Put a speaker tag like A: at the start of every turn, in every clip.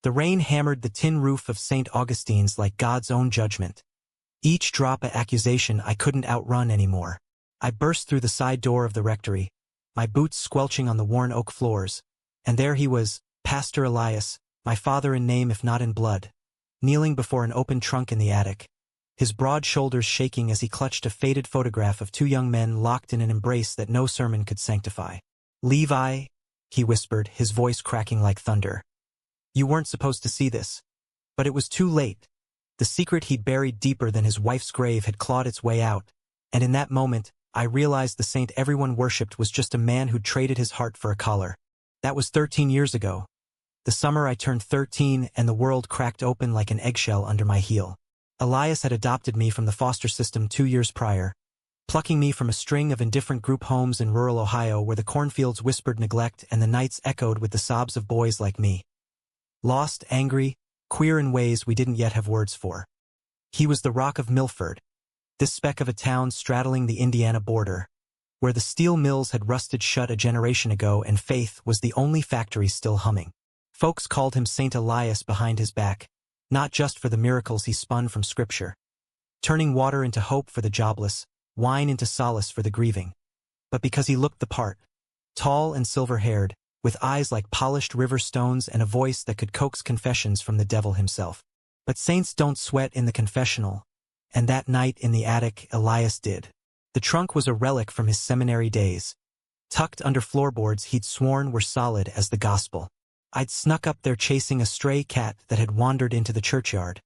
A: The rain hammered the tin roof of St. Augustine's like God's own judgment. Each drop a accusation I couldn't outrun anymore. I burst through the side door of the rectory, my boots squelching on the worn oak floors, and there he was, Pastor Elias, my father in name if not in blood, kneeling before an open trunk in the attic, his broad shoulders shaking as he clutched a faded photograph of two young men locked in an embrace that no sermon could sanctify. "Levi," he whispered, his voice cracking like thunder. "You weren't supposed to see this." But it was too late. The secret he'd buried deeper than his wife's grave had clawed its way out, and in that moment, I realized the saint everyone worshipped was just a man who'd traded his heart for a collar. That was 13 years ago. The summer I turned 13 and the world cracked open like an eggshell under my heel. Elias had adopted me from the foster system 2 years prior, plucking me from a string of indifferent group homes in rural Ohio where the cornfields whispered neglect and the nights echoed with the sobs of boys like me. Lost, angry, queer in ways we didn't yet have words for. He was the Rock of Milford, this speck of a town straddling the Indiana border, where the steel mills had rusted shut a generation ago and faith was the only factory still humming. Folks called him Saint Elias behind his back, not just for the miracles he spun from Scripture, turning water into hope for the jobless, wine into solace for the grieving, but because he looked the part, tall and silver-haired, with eyes like polished river stones and a voice that could coax confessions from the devil himself. But saints don't sweat in the confessional, and that night in the attic Elias did. The trunk was a relic from his seminary days, tucked under floorboards he'd sworn were solid as the gospel. I'd snuck up there chasing a stray cat that had wandered into the churchyard,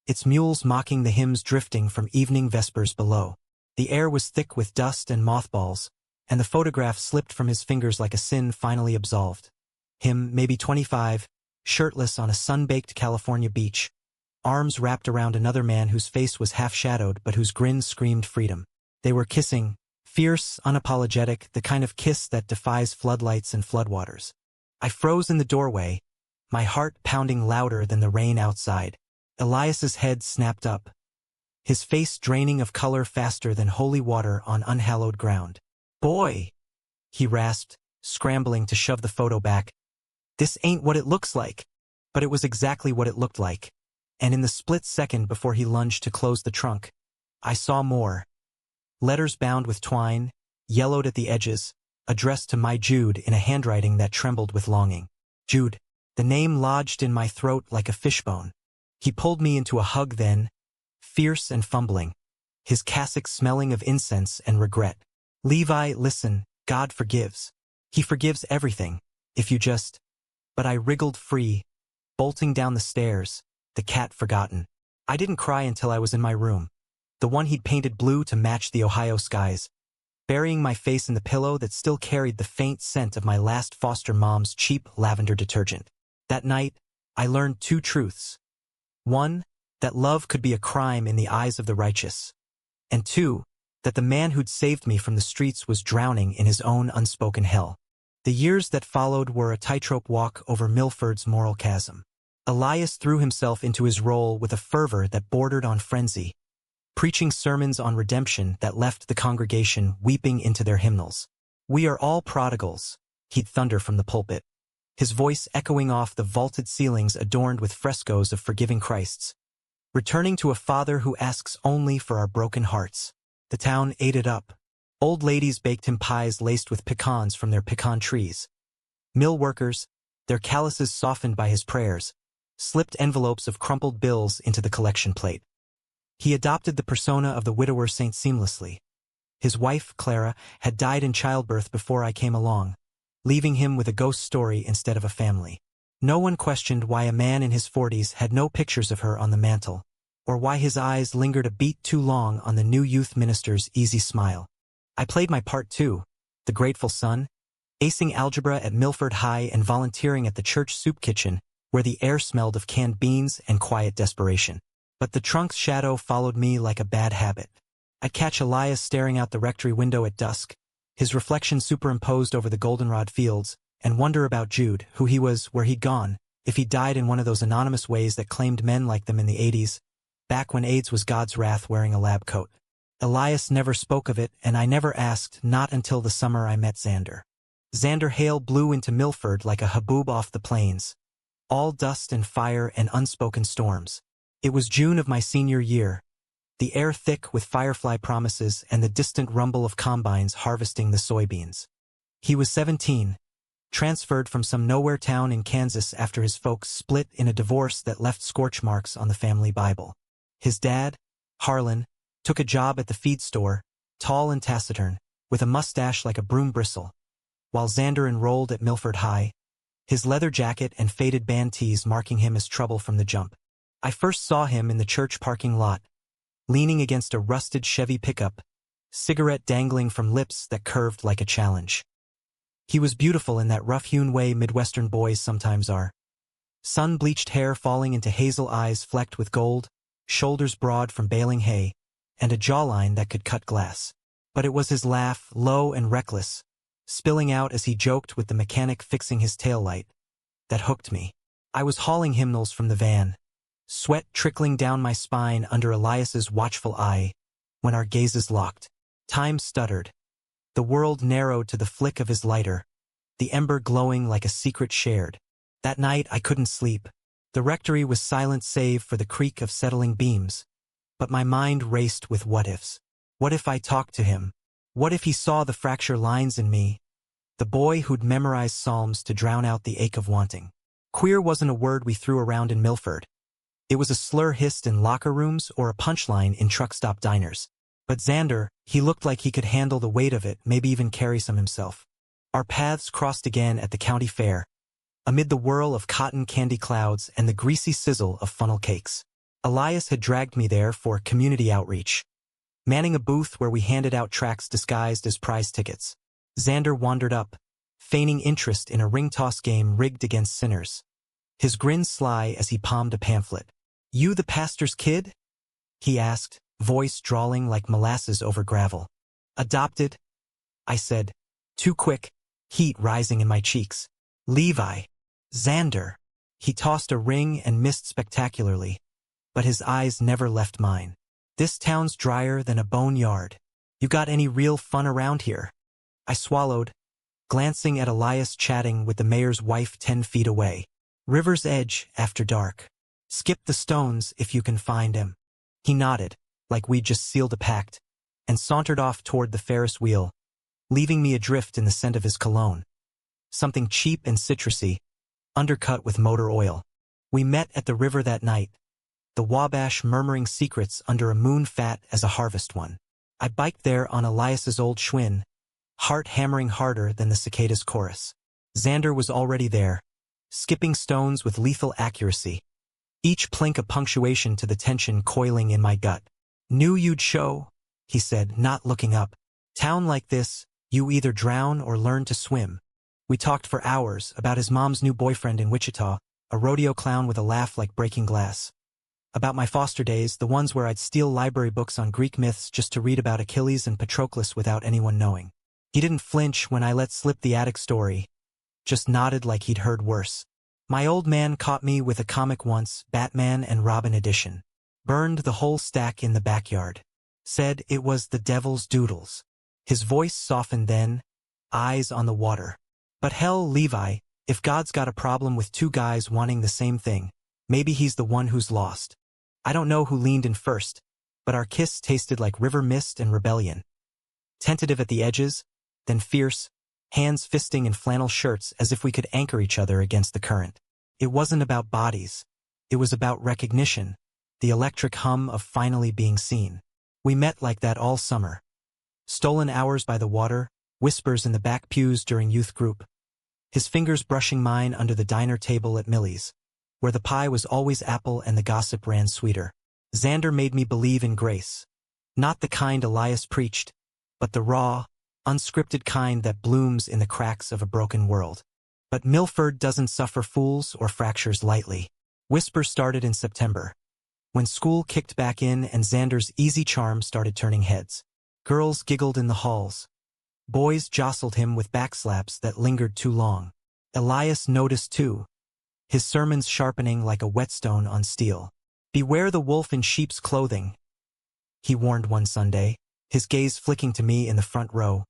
A: its mules mocking the hymns drifting from evening vespers below. The air was thick with dust and mothballs, and the photograph slipped from his fingers like a sin finally absolved. Him, maybe 25, shirtless on a sun-baked California beach, arms wrapped around another man whose face was half-shadowed but whose grin screamed freedom. They were kissing, fierce, unapologetic, the kind of kiss that defies floodlights and floodwaters. I froze in the doorway, my heart pounding louder than the rain outside. Elias's head snapped up, his face draining of color faster than holy water on unhallowed ground. "Boy," he rasped, scrambling to shove the photo back. "This ain't what it looks like." But it was exactly what it looked like. And in the split second before he lunged to close the trunk, I saw more. Letters bound with twine, yellowed at the edges, addressed to my Jude in a handwriting that trembled with longing. Jude, the name lodged in my throat like a fishbone. He pulled me into a hug then, fierce and fumbling, his cassock smelling of incense and regret. "Levi, listen, God forgives. He forgives everything, if you just—" But I wriggled free, bolting down the stairs, the cat forgotten. I didn't cry until I was in my room, the one he'd painted blue to match the Ohio skies, burying my face in the pillow that still carried the faint scent of my last foster mom's cheap lavender detergent. That night, I learned 2 truths. 1, that love could be a crime in the eyes of the righteous. And 2, that the man who'd saved me from the streets was drowning in his own unspoken hell. The years that followed were a tightrope walk over Milford's moral chasm. Elias threw himself into his role with a fervor that bordered on frenzy, preaching sermons on redemption that left the congregation weeping into their hymnals. "We are all prodigals," he'd thunder from the pulpit, his voice echoing off the vaulted ceilings adorned with frescoes of forgiving Christs, returning to a Father who asks only for our broken hearts. The town ate it up. Old ladies baked him pies laced with pecans from their pecan trees. Mill workers, their calluses softened by his prayers, slipped envelopes of crumpled bills into the collection plate. He adopted the persona of the widower saint seamlessly. His wife, Clara, had died in childbirth before I came along, leaving him with a ghost story instead of a family. No one questioned why a man in his 40s had no pictures of her on the mantel, or why his eyes lingered a beat too long on the new youth minister's easy smile. I played my part too, the grateful son, acing algebra at Milford High and volunteering at the church soup kitchen, where the air smelled of canned beans and quiet desperation. But the trunk's shadow followed me like a bad habit. I'd catch Elias staring out the rectory window at dusk, his reflection superimposed over the goldenrod fields, and wonder about Jude, who he was, where he'd gone, if he died in one of those anonymous ways that claimed men like them in the 80s, back when AIDS was God's wrath wearing a lab coat. Elias never spoke of it, and I never asked, not until the summer I met Xander. Xander Hale blew into Milford like a haboob off the plains, all dust and fire and unspoken storms. It was June of my senior year, the air thick with firefly promises and the distant rumble of combines harvesting the soybeans. He was 17, transferred from some nowhere town in Kansas after his folks split in a divorce that left scorch marks on the family Bible. His dad, Harlan, took a job at the feed store, tall and taciturn, with a mustache like a broom bristle, while Xander enrolled at Milford High, his leather jacket and faded band tees marking him as trouble from the jump. I first saw him in the church parking lot, leaning against a rusted Chevy pickup, cigarette dangling from lips that curved like a challenge. He was beautiful in that rough-hewn way Midwestern boys sometimes are. Sun-bleached hair falling into hazel eyes flecked with gold, shoulders broad from baling hay, and a jawline that could cut glass. But it was his laugh, low and reckless, spilling out as he joked with the mechanic fixing his taillight, that hooked me. I was hauling hymnals from the van, sweat trickling down my spine under Elias's watchful eye, when our gazes locked. Time stuttered. The world narrowed to the flick of his lighter, the ember glowing like a secret shared. That night I couldn't sleep. The rectory was silent save for the creak of settling beams, but my mind raced with what-ifs. What if I talked to him? What if he saw the fracture lines in me, the boy who'd memorized psalms to drown out the ache of wanting? Queer wasn't a word we threw around in Milford. It was a slur hissed in locker rooms or a punchline in truck-stop diners. But Xander, he looked like he could handle the weight of it, maybe even carry some himself. Our paths crossed again at the county fair, amid the whirl of cotton candy clouds and the greasy sizzle of funnel cakes. Elias had dragged me there for community outreach, manning a booth where we handed out tracts disguised as prize tickets. Xander wandered up, feigning interest in a ring toss game rigged against sinners, his grin sly as he palmed a pamphlet. "You the pastor's kid?" he asked, voice drawling like molasses over gravel. "Adopted," I said, too quick, heat rising in my cheeks. "Levi." "Xander." He tossed a ring and missed spectacularly, but his eyes never left mine. "This town's drier than a boneyard. You got any real fun around here?" I swallowed, glancing at Elias chatting with the mayor's wife 10 feet away. "River's edge after dark. Skip the stones if you can find him." He nodded, like we'd just sealed a pact, and sauntered off toward the Ferris wheel, leaving me adrift in the scent of his cologne. Something cheap and citrusy, undercut with motor oil. We met at the river that night, the Wabash murmuring secrets under a moon fat as a harvest one. I biked there on Elias's old Schwinn, heart hammering harder than the cicadas' chorus. Xander was already there, skipping stones with lethal accuracy, each plink a punctuation to the tension coiling in my gut. "Knew you'd show," he said, not looking up. "Town like this, you either drown or learn to swim." We talked for hours about his mom's new boyfriend in Wichita, a rodeo clown with a laugh like breaking glass. About my foster days, the ones where I'd steal library books on Greek myths just to read about Achilles and Patroclus without anyone knowing. He didn't flinch when I let slip the attic story, just nodded like he'd heard worse. My old man caught me with a comic once, Batman and Robin edition. Burned the whole stack in the backyard. Said it was the devil's doodles. His voice softened then, eyes on the water. "But hell, Levi, if God's got a problem with two guys wanting the same thing, maybe he's the one who's lost." I don't know who leaned in first, but our kiss tasted like river mist and rebellion. Tentative at the edges, then fierce, hands fisting in flannel shirts as if we could anchor each other against the current. It wasn't about bodies. It was about recognition, the electric hum of finally being seen. We met like that all summer. Stolen hours by the water, whispers in the back pews during youth group. His fingers brushing mine under the diner table at Millie's, where the pie was always apple and the gossip ran sweeter. Xander made me believe in grace. Not the kind Elias preached, but the raw, unscripted kind that blooms in the cracks of a broken world. But Milford doesn't suffer fools or fractures lightly. Whispers started in September, when school kicked back in and Xander's easy charm started turning heads. Girls giggled in the halls. Boys jostled him with backslaps that lingered too long. Elias noticed too, his sermons sharpening like a whetstone on steel. "Beware the wolf in sheep's clothing," he warned one Sunday, his gaze flicking to me in the front row.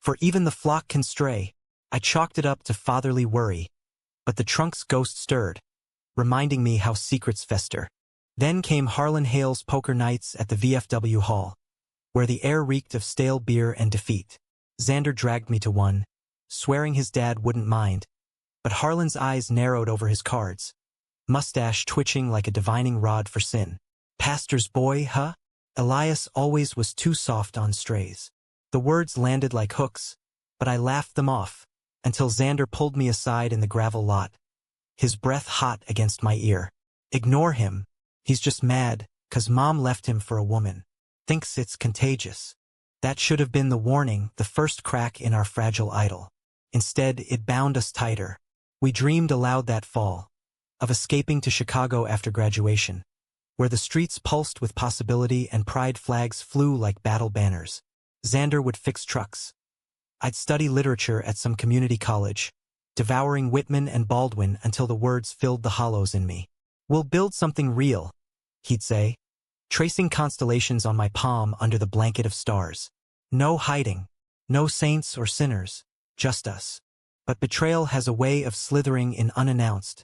A: "For even the flock can stray." I chalked it up to fatherly worry, but the trunk's ghost stirred. reminding me how secrets fester. Then came Harlan Hale's poker nights at the VFW hall, where the air reeked of stale beer and defeat. Xander dragged me to one, swearing his dad wouldn't mind, but Harlan's eyes narrowed over his cards, mustache twitching like a divining rod for sin. Pastor's boy, huh? Elias always was too soft on strays. The words landed like hooks, but I laughed them off, until Xander pulled me aside in the gravel lot, his breath hot against my ear. Ignore him. He's just mad, 'cause Mom left him for a woman. Thinks it's contagious. That should have been the warning, the first crack in our fragile idol. Instead, it bound us tighter. We dreamed aloud that fall, of escaping to Chicago after graduation, where the streets pulsed with possibility and pride flags flew like battle banners. Xander would fix trucks. I'd study literature at some community college, devouring Whitman and Baldwin until the words filled the hollows in me. We'll build something real, he'd say, tracing constellations on my palm under the blanket of stars. No hiding, no saints or sinners, just us. But betrayal has a way of slithering in unannounced,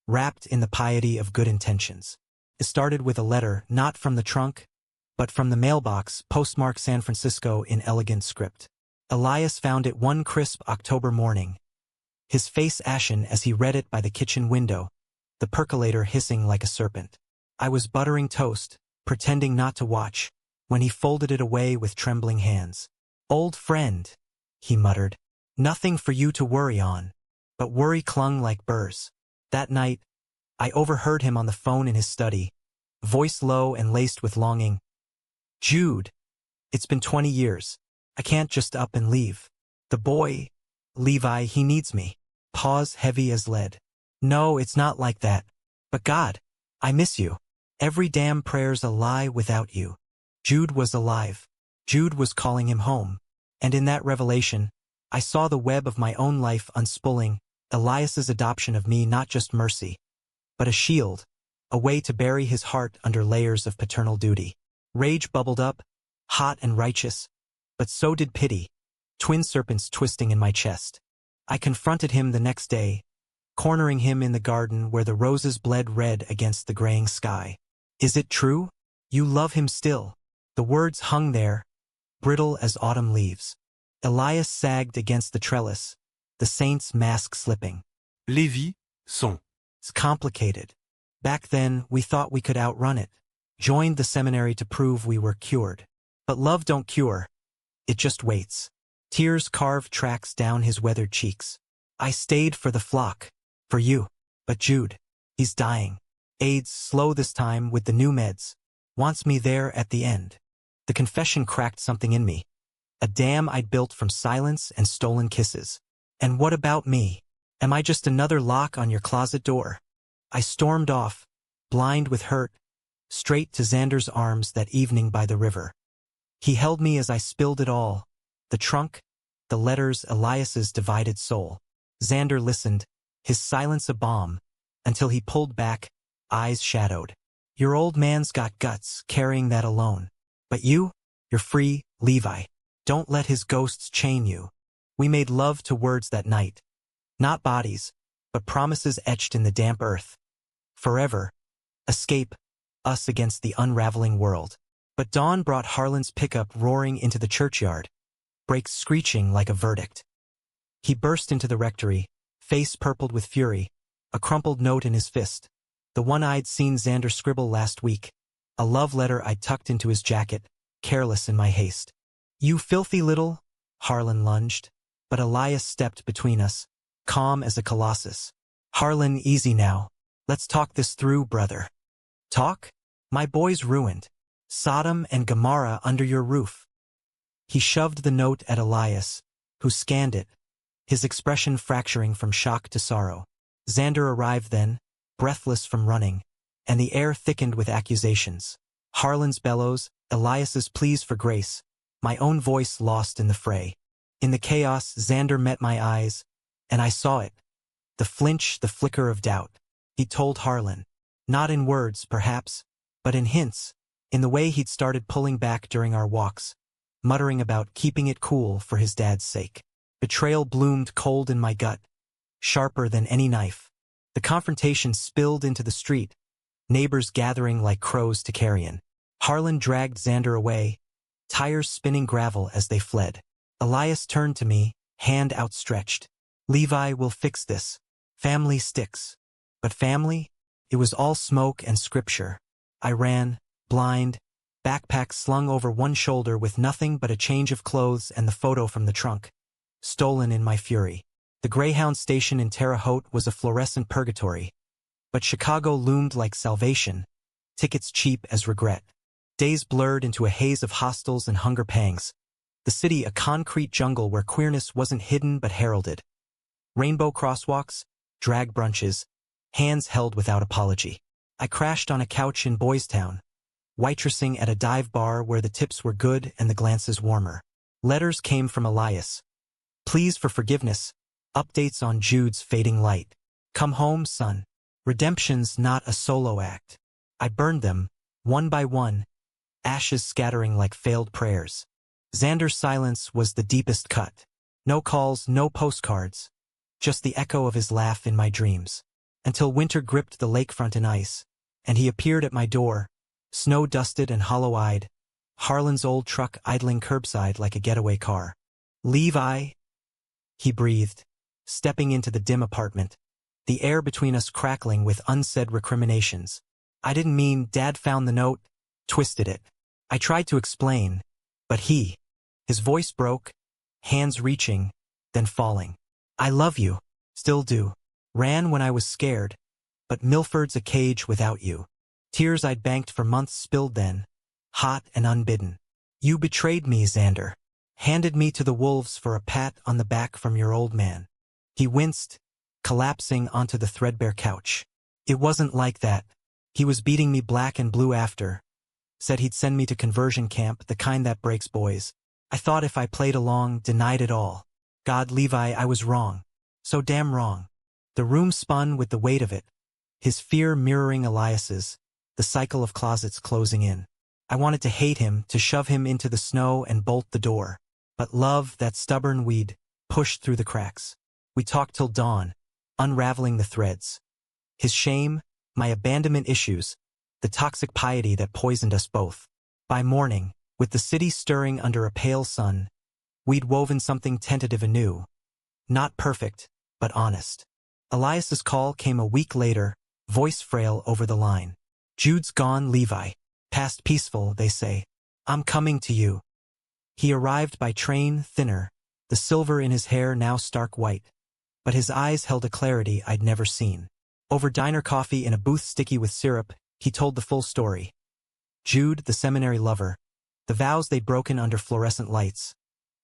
A: wrapped in the piety of good intentions. It started with a letter, not from the trunk, but from the mailbox, postmarked San Francisco in elegant script. Elias found it one crisp October morning, his face ashen as he read it by the kitchen window, the percolator hissing like a serpent. I was buttering toast, pretending not to watch, when he folded it away with trembling hands. "Old friend," he muttered. "Nothing for you to worry on." But worry clung like burrs. That night, I overheard him on the phone in his study, voice low and laced with longing. "Jude, it's been 20 years. I can't just up and leave. The boy, Levi, he needs me." Pause heavy as lead. "No, it's not like that. But God, I miss you. Every damn prayer's a lie without you." Jude was alive. Jude was calling him home. And in that revelation, I saw the web of my own life unspooling, Elias's adoption of me not just mercy, but a shield, a way to bury his heart under layers of paternal duty. Rage bubbled up, hot and righteous, but so did pity, twin serpents twisting in my chest. I confronted him the next day, cornering him in the garden where the roses bled red against the graying sky. "Is it true? You love him still?" The words hung there, brittle as autumn leaves. Elias sagged against the trellis, the saint's mask slipping.
B: Lévi, son.
A: "It's complicated. Back then, we thought we could outrun it. Joined the seminary to prove we were cured. But love don't cure. It just waits." Tears carved tracks down his weathered cheeks. "I stayed for the flock. For you. But Jude, he's dying. AIDS, slow this time with the new meds. Wants me there at the end." The confession cracked something in me. A dam I'd built from silence and stolen kisses. "And what about me? Am I just another lock on your closet door?" I stormed off, blind with hurt, straight to Xander's arms that evening by the river. He held me as I spilled it all, the trunk, the letters, Elias's divided soul. Xander listened, his silence a balm, until he pulled back, eyes shadowed. "Your old man's got guts, carrying that alone. But you're free, Levi. Don't let his ghosts chain you." We made love to words that night. Not bodies, but promises etched in the damp earth. Forever. Escape. Us against the unraveling world. But dawn brought Harlan's pickup roaring into the churchyard, brakes screeching like a verdict. He burst into the rectory, face purpled with fury, a crumpled note in his fist. The one I'd seen Xander scribble last week. A love letter I'd tucked into his jacket, careless in my haste. "You filthy little..." Harlan lunged, but Elias stepped between us, calm as a colossus. "Harlan, easy now. Let's talk this through, brother." "Talk? My boy's ruined. Sodom and Gomorrah under your roof." He shoved the note at Elias, who scanned it, his expression fracturing from shock to sorrow. Xander arrived then, breathless from running, and the air thickened with accusations. Harlan's bellows, Elias's pleas for grace, my own voice lost in the fray. In the chaos, Xander met my eyes, and I saw it. The flinch, the flicker of doubt. He told Harlan. Not in words, perhaps, but in hints, in the way he'd started pulling back during our walks, muttering about keeping it cool for his dad's sake. Betrayal bloomed cold in my gut, sharper than any knife. The confrontation spilled into the street, neighbors gathering like crows to carrion. Harlan dragged Xander away, tires spinning gravel as they fled. Elias turned to me, hand outstretched. Levi will fix this. Family sticks. But family? It was all smoke and scripture. I ran, blind, backpack slung over one shoulder with nothing but a change of clothes and the photo from the trunk. Stolen in my fury. The Greyhound station in Terre Haute was a fluorescent purgatory. But Chicago loomed like salvation, tickets cheap as regret. Days blurred into a haze of hostels and hunger pangs. The city a concrete jungle where queerness wasn't hidden but heralded. Rainbow crosswalks, drag brunches, hands held without apology. I crashed on a couch in Boys Town, waitressing at a dive bar where the tips were good and the glances warmer. Letters came from Elias. Pleas for forgiveness, updates on Jude's fading light. Come home, son. Redemption's not a solo act. I burned them, one by one, ashes scattering like failed prayers. Xander's silence was the deepest cut. No calls, no postcards. Just the echo of his laugh in my dreams. Until winter gripped the lakefront in ice, and he appeared at my door, snow-dusted and hollow-eyed, Harlan's old truck idling curbside like a getaway car. Levi, he breathed, stepping into the dim apartment, the air between us crackling with unsaid recriminations. I didn't mean Dad found the note, twisted it. I tried to explain, but his voice broke, hands reaching, then falling. I love you, still do. Ran when I was scared, but Milford's a cage without you. Tears I'd banked for months spilled then, hot and unbidden. You betrayed me, Xander. Handed me to the wolves for a pat on the back from your old man. He winced, collapsing onto the threadbare couch. It wasn't like that. He was beating me black and blue after. Said he'd send me to conversion camp, the kind that breaks boys. I thought if I played along, denied it all. God, Levi, I was wrong. So damn wrong. The room spun with the weight of it, his fear mirroring Elias's, the cycle of closets closing in. I wanted to hate him, to shove him into the snow and bolt the door. But love, that stubborn weed, pushed through the cracks. We talked till dawn, unraveling the threads. His shame, my abandonment issues, the toxic piety that poisoned us both. By morning, with the city stirring under a pale sun, we'd woven something tentative anew. Not perfect, but honest. Elias's call came a week later, voice frail over the line. Jude's gone, Levi. Past peaceful, they say. I'm coming to you. He arrived by train, thinner, the silver in his hair now stark white. But his eyes held a clarity I'd never seen. Over diner coffee in a booth sticky with syrup, he told the full story. Jude, the seminary lover, the vows they'd broken under fluorescent lights,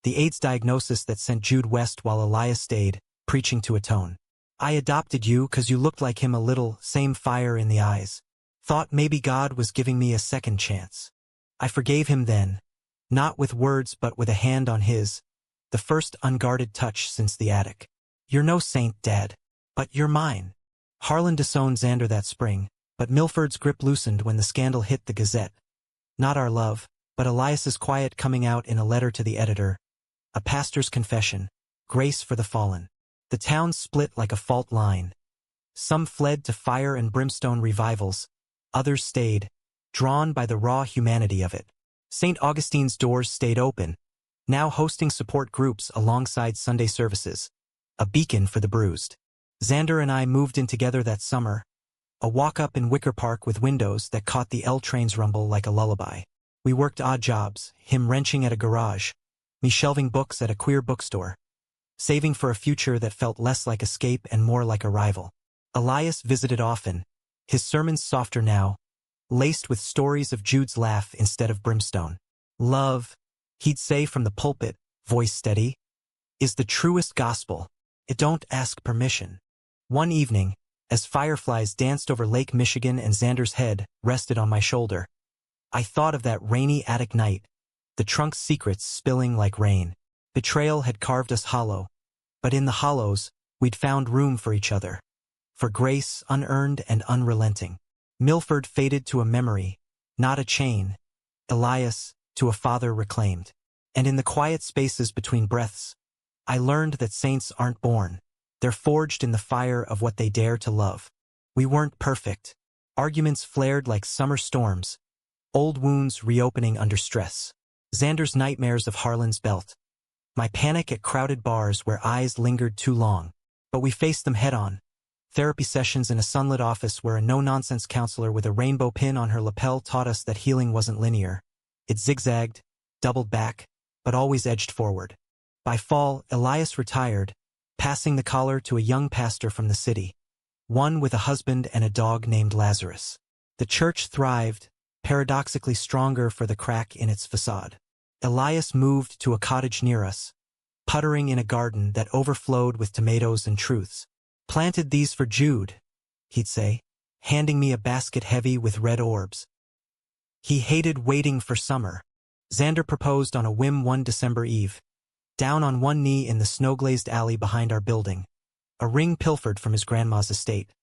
A: the AIDS diagnosis that sent Jude west while Elias stayed, preaching to atone. I adopted you 'cause you looked like him a little, same fire in the eyes. Thought maybe God was giving me a second chance. I forgave him then, not with words but with a hand on his, the first unguarded touch since the attic. You're no saint, Dad, but you're mine. Harlan disowned Xander that spring, but Milford's grip loosened when the scandal hit the Gazette. Not our love, but Elias's quiet coming out in a letter to the editor, a pastor's confession, grace for the fallen. The town split like a fault line. Some fled to fire and brimstone revivals, others stayed, drawn by the raw humanity of it. St. Augustine's doors stayed open, now hosting support groups alongside Sunday services, a beacon for the bruised. Xander and I moved in together that summer, a walk-up in Wicker Park with windows that caught the L train's rumble like a lullaby. We worked odd jobs, him wrenching at a garage, me shelving books at a queer bookstore, saving for a future that felt less like escape and more like arrival. Elias visited often, his sermons softer now, laced with stories of Jude's laugh instead of brimstone. Love, he'd say from the pulpit, voice steady, is the truest gospel. It don't ask permission. One evening, as fireflies danced over Lake Michigan and Xander's head rested on my shoulder, I thought of that rainy attic night, the trunk's secrets spilling like rain. Betrayal had carved us hollow, but in the hollows, we'd found room for each other, for grace unearned and unrelenting. Milford faded to a memory, not a chain, Elias to a father reclaimed. And in the quiet spaces between breaths, I learned that saints aren't born, They're forged in the fire of what they dare to love. We weren't perfect. Arguments flared like summer storms, old wounds reopening under stress. Xander's nightmares of Harlan's belt. My panic at crowded bars where eyes lingered too long. But we faced them head-on. Therapy sessions in a sunlit office where a no-nonsense counselor with a rainbow pin on her lapel taught us that healing wasn't linear. It zigzagged, doubled back, but always edged forward. By fall, Elias retired, passing the collar to a young pastor from the city, one with a husband and a dog named Lazarus. The church thrived, paradoxically stronger for the crack in its facade. Elias moved to a cottage near us, puttering in a garden that overflowed with tomatoes and truths. "Planted these for Jude," he'd say, handing me a basket heavy with red orbs. He hated waiting for summer. Xander proposed on a whim one December eve, down on one knee in the snow-glazed alley behind our building, a ring pilfered from his grandma's estate.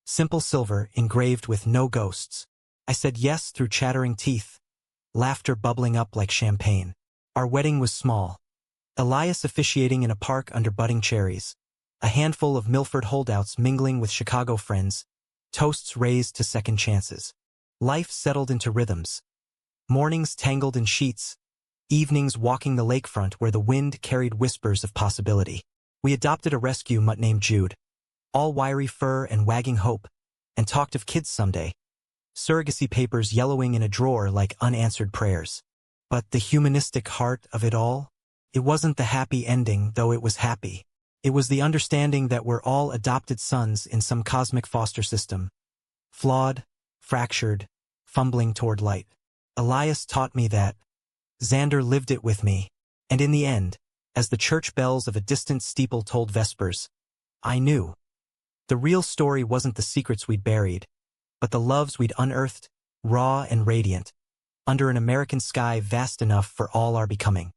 A: Simple silver, engraved with no ghosts. I said yes through chattering teeth, laughter bubbling up like champagne. Our wedding was small. Elias officiating in a park under budding cherries, a handful of Milford holdouts mingling with Chicago friends, toasts raised to second chances. Life settled into rhythms. Mornings tangled in sheets, evenings walking the lakefront where the wind carried whispers of possibility. We adopted a rescue mutt named Jude, all wiry fur and wagging hope, and talked of kids someday. Surrogacy papers yellowing in a drawer like unanswered prayers. But the humanistic heart of it all? It wasn't the happy ending, though it was happy. It was the understanding that we're all adopted sons in some cosmic foster system. Flawed, fractured, fumbling toward light. Elias taught me that. Xander lived it with me. And in the end, as the church bells of a distant steeple tolled vespers, I knew. The real story wasn't the secrets we'd buried, but the loves we'd unearthed, raw and radiant, under an American sky vast enough for all our becoming.